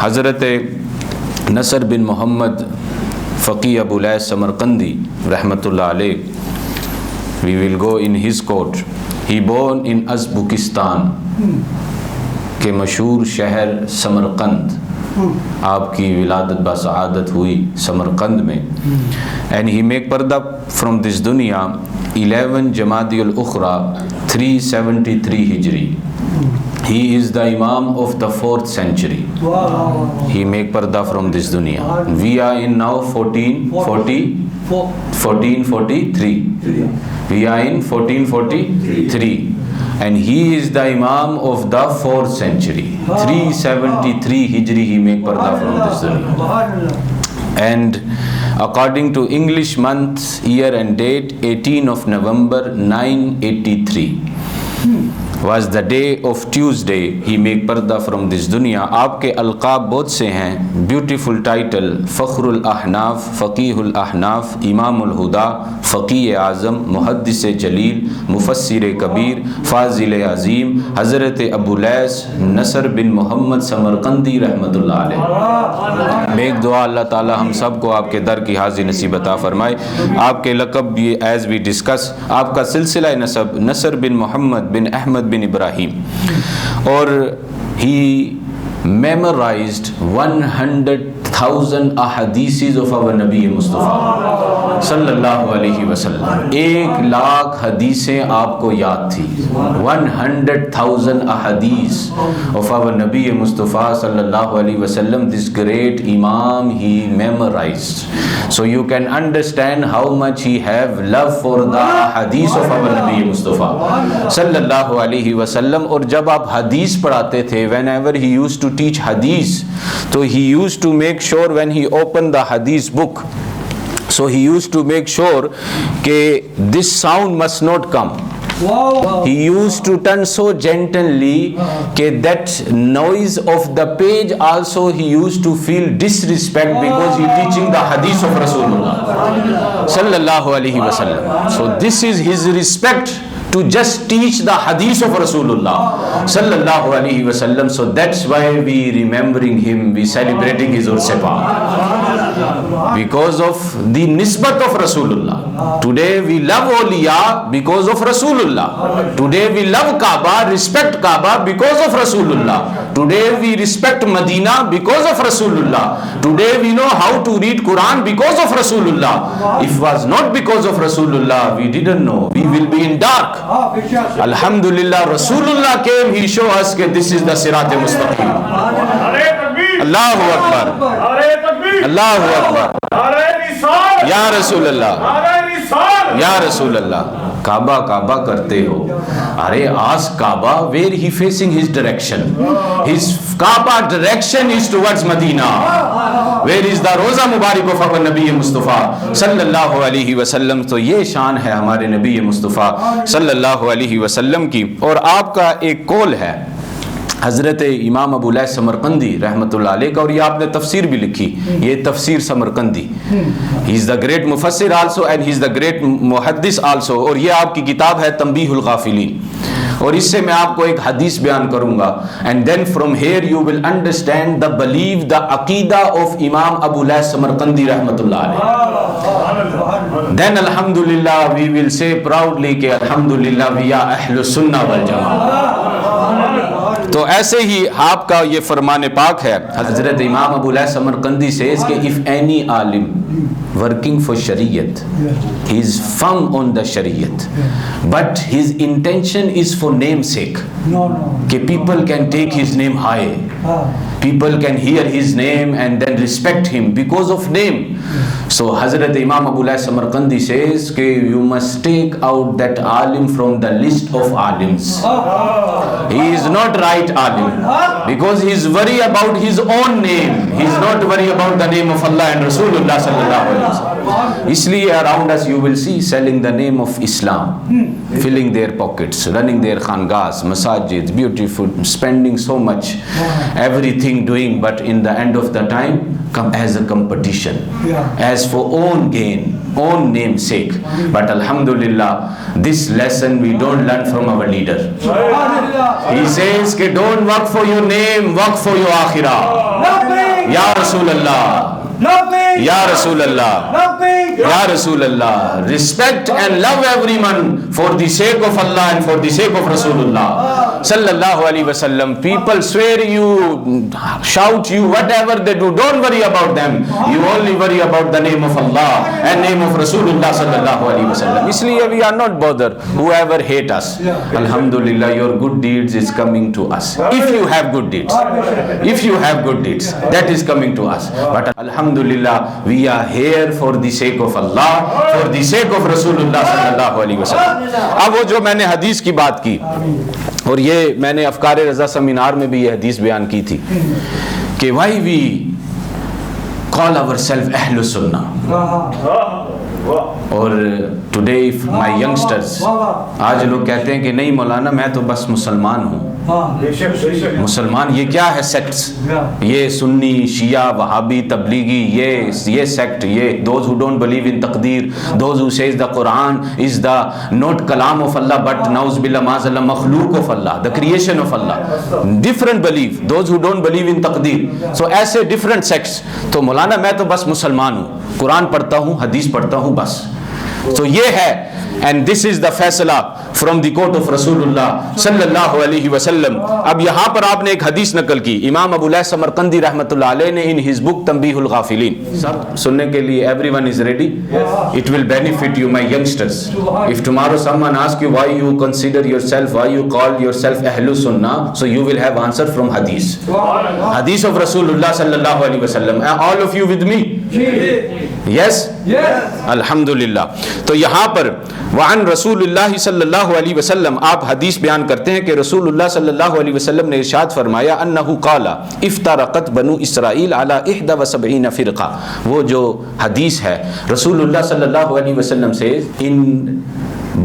हज़रत नसर बिन मोहम्मद फ़क़ी अबू लैस समरकंदी रहमतुल्लाह अलैह, we will go in his court. He born in Uzbekistan के मशहूर शहर समरकंद, आपकी विलादत बासआदत हुई समरकंद में। एंड ही मेक पर्दा फ्रॉम दिस दुनिया 11 जमादियुल उखरा 373 हिजरी। He is the Imam of the 4th century. He make parda from this dunya. We are in now 1443. We are in 1443. And he is the Imam of the 4th century. 373 Hijri he make parda from this dunya. And according to English month, year and date, 18 of November 983 was the day of Tuesday he make पर्दा from this दुनिया। आपके अलकाब बहुत से हैं, beautiful title फ़ख्रुल अहनाफ, फ़क़ीहुल अहनाफ, इमामुल हुदा, फ़क़ीह आज़म, मुहद्दिस जलील, मुफस्सिर कबीर, फ़ाज़िल अज़ीम, हज़रत Abu lace नसर बिन Mohammad Samarqandi रहमतुल्लाह अलैह। नेक दुआ अल्लाह ताला हम सब को आपके दर की हाज़िर नसीब अता फ़रमाए। आपके लक़ब भी एज़ वी डिस्कस, आपका सिलसिला नसब नसर बिन मोहम्मद बिन अहमद बिन इब्राहिम, और he memorized 100,000 ahadiths of our नबी मुस्तफ़ा सल्लल्लाहु अलैहि वसल्लम। 1,00,000 हदीसें आपको याद थी। 100,000 ahadith of our नबी मुस्तफ़ा सल्लल्लाहु अलैहि वसल्लम, this great imam he memorized. So you can understand how much he have love for the hadith of our नबी मुस्तफ़ा सल्लल्लाहु अलैहि वसल्लम। और जब आप हदीस पढ़ाते थे, whenever he used to teach hadith, so he used to make sure when he opened the hadith book, so he used to make sure that this sound must not come. He used to turn so gently that noise of the page also he used to feel disrespect, because he teaching the hadith of Rasulullah sallallahu alaihi wasallam. So this is his respect to just teach the hadith of Rasulullah sallallahu alaihi wasallam. So that's why we remembering him, we celebrating his ursepa, because of the nisbat of Rasulullah. Today we love awliya because of Rasulullah. Today we love Kaaba, respect Kaaba because of Rasulullah. Today we respect Medina because of Rasulullah. Today we know how to read Quran because of Rasulullah. If it was not because of Rasulullah, we didn't know, we will be in dark. Alhamdulillah, Rasulullah came, he showed us that this is the Sirat Mustaqim. Allahu Akbar, Allahu Akbar, Ya Rasulullah, Ya Rasulullah. काबा काबा करते हो, अरे ask Kaaba where he facing his direction. His Kaaba direction is towards Medina. Where is the रोज़ा मुबारक of our नबी मुस्तफ़ा सल्लल्लाहु अलैहि वसल्लम। तो ये शान है हमारे नबी मुस्तफ़ा सल्लल्लाहु अलैहि वसल्लम की। और आपका एक कौल है हज़रत इमाम अबू लैस समरकंदी रहमतुल्लाह अलैह का, और ये आपने तफसीर भी लिखी, ये तफसीर समरकंदी। ही इज़ द ग्रेट मुफस्सिर also and he is the great मुहद्दिस आल्सो। और ये आपकी किताब है तंबीहुल गाफिलीन, और इससे मैं आपको एक हदीस बयान करूंगा। And then from here you will understand the believe, the अकीदा ऑफ इमाम अबू लैस समरकंदी रहमतुल्लाह अलैह। देन अल्हम्दुलिल्लाह वी विल से प्राउडली कि अल्हम्दुलिल्लाह वी आर अहलुस सुन्नह वल जमाअह। तो ऐसे ही आपका ये फरमान पाक है हज़रत इमाम अबू लैस समरकंदी से, इसके इफ़ एनी आलिम working for Shariat, he is firm on the Shariat, but his intention is for namesake. That people can take his name high, people can hear his name and then respect him because of name. So Hazrat Imam Abu Lais Samarkandi says that you must take out that alim from the list of alims. He is not right alim because he is worried about his own name. He is not worried about the name of Allah and Rasulullah sallallahu alaihi wasallam. Isliye around us you will see selling the name of Islam, filling their pockets, running their khangas, masajids, beautiful, spending so much, everything doing, but in the end of the time come as a competition, as for own gain, own namesake. But alhamdulillah, this lesson we don't learn from our leader. He says, don't work for your name, work for your akhirah. या रसूल अल्लाह, या रसूल अल्लाह, या रसूल अल्लाह. Respect and love everyone for the sake of Allah and for the sake of Rasulullah sallallahu alaihi wasallam. People swear you, shout you, whatever they do, don't worry about them. You only worry about the name of Allah and name of Rasulullah sallallahu alaihi wasallam. इसलिए we are not bothered. Whoever hate us, alhamdulillah, your good deeds is coming to us. If you have good deeds, if you have good deeds, that is coming to us. But alhamdulillah, we are here for the sake of Allah, for the sake of Rasulullah sallallahu alaihi wasallam. अब वो जो मैंने हदीस की बात की, और ये मैंने अफकार रज़ा सेमिनार में भी ये हदीस बयान की थी कि why we call ourselves Ahlus Sunnah. और टुडे माय यंगस्टर्स, आज लोग कहते हैं कि नहीं मौलाना मैं तो बस मुसलमान हूँ. मुसलमान ये क्या है? सेक्ट्स, ये सुन्नी, शिया, वहाबी, तबलीगी, ये सेक्ट, ये those who don't believe in तकदीर, those who says the Quran is the not कलाम ऑफ अल्लाह बट नाउज बिल्लाह माज़अल्लाह मखलूक ऑफ अल्लाह, द क्रिएशन ऑफ अल्लाह. Different believe, those who don't believe in तकदीर. सो ऐसे डिफरेंट सेक्ट्स. तो मौलाना मैं तो बस मुसलमान हूँ, कुरान पढ़ता हूँ, हदीस पढ़ता हूँ, बस. तो ये है, एंड दिस इज द फैसला फ्रॉम द कोर्ट ऑफ रसूलुल्लाह सल्लल्लाहु अलैहि वसल्लम. अब यहाँ पर आपने एक हदीस नकल की, इमाम अबू लैस समरकंदी रहमतुल्लाह अलैह ने इन हिज बुक तंबीहुल गाफिलीन. सब सुनने के लिए everyone is ready. It will benefit you my youngsters. If tomorrow someone ask you why you consider yourself, why you call yourself अहलुस सुन्नाह, so you will have answer from हदीस, हदीस of रसूलुल्लाह सल्लल्लाहु अलैहि वसल्लम. All of you with me? Yes, अल्हम्दुलिल्लाह. तो यहाँ पर वान रसूलुल्लाह सल्लल्लाहु अलैहि वसल्लम, आप हदीस बयान करते हैं कि रसूलुल्लाह सल्लल्लाहु अलैहि वसल्लम ने इरशाद फरमाया, अन्नहु काला इफ्तरकत बनु इसराइल अला 71 फिरका. वो जो हदीस है रसूलुल्लाह सल्लल्लाहु अलैहि वसल्लम से, इन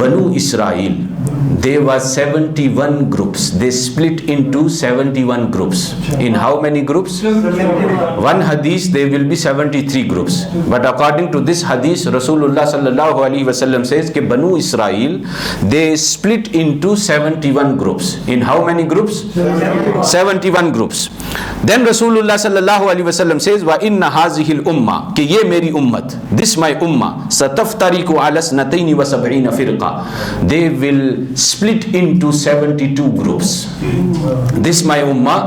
बनु Israel there were 71 groups. They split into 71 groups. In how many groups? One hadith there will be 73 groups. But according to this hadith, Rasulullah sallallahu alaihi wasallam says कि Banu Israel they split into 71 groups. In how many groups? 71 groups. Then Rasulullah sallallahu alaihi wasallam says wa inna hazihil umma, कि ये मेरी उम्मत, this my ummah, sataftariku ala snataini wa sab'ina firqa, they will split into 72 groups. This my ummah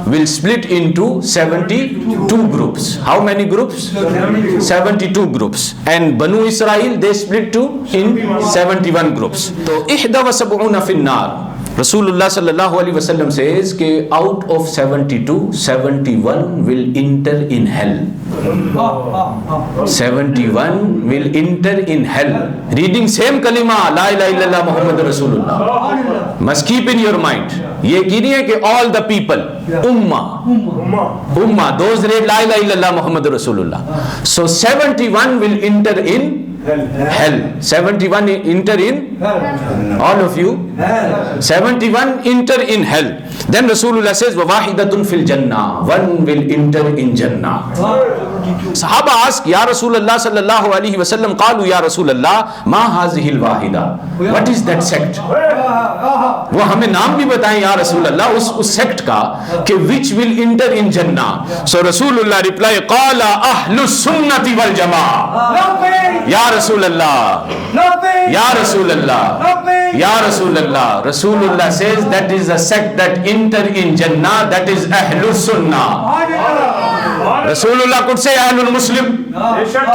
will split into 72 groups. How many groups? 72 groups. And Banu Israel they split to in 71 groups. So 71 fi an-nar. Rasulullah sallallahu alaihi wasallam says कि out of 72, 71 will enter in hell. 71 will enter in hell. Reading same kalima la ilaha illallah Muhammad Rasulullah. Must keep in your mind. ये की नहीं है कि all the people, ummah, those read la ilaha illallah Muhammad Rasulullah. So 71 will enter in hell. 71 enter in all of you. 71 enter in hell. Then Rasulullah says wa wahidatun fil jannah, one will enter in jannah. Sahaba ask ya Rasulullah sallallahu alaihi wasallam, qalu ya Rasulullah ma hazihil wahida, what is that sect? वो हमें नाम भी बताएं या रसूलल्लाह उस sect का कि which will enter in jannah. So Rasulullah reply qala ahlus sunnati wal jamaa. Ya Rasulullah, ya Rasulullah, ya Rasulullah. Rasulullah says that is the sect that enter in jannah, that is ahlus sunnah. Rasulullah could say ahlul muslim,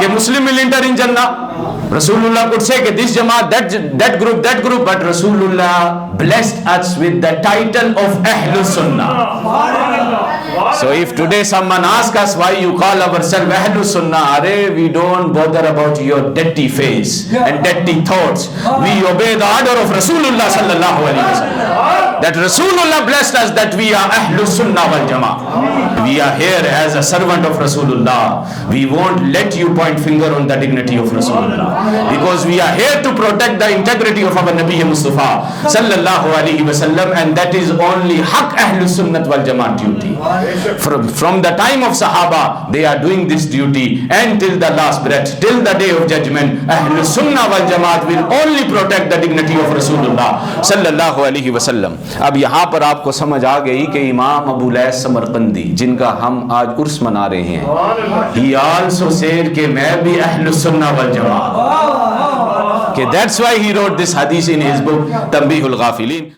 कि Muslim will enter in Jannah. Rasulullah could say कि this Jamaat, that group, but Rasulullah blessed us with the title of Ahlul Sunnah. So if today someone asks us why you call ourselves Ahlul Sunnah, we don't bother about your dirty face and dirty thoughts. We obey the order of Rasulullah sallallahu alaihi wasallam. That Rasulullah blessed us that we are Ahlul Sunnah wal Jama'ah. We are here as a servant of Rasulullah. We won't let you point finger on the dignity of Rasulullah, because we are here to protect the integrity of our Nabi Mustafa sallallahu alaihi wasallam, and that is only haq Ahlul Sunnah wal Jama'ah duty. From the time of Sahaba, they are doing this duty, and till the last breath, till the day of judgment, Ahlul Sunnah wal Jama'at will only protect the dignity of Rasulullah sallallahu alaihi wasallam. अब यहाँ पर आपको समझ आ गई कि इमाम Abu लैस Samarqandi, जिनका हम आज उर्स मना रहे हैं, ही आल्सो सेड कि मैं भी अहलुस सुन्ना वल जमात, कि that's why he wrote this हदीस इन हिज बुक तंबीहुल गाफिलीन।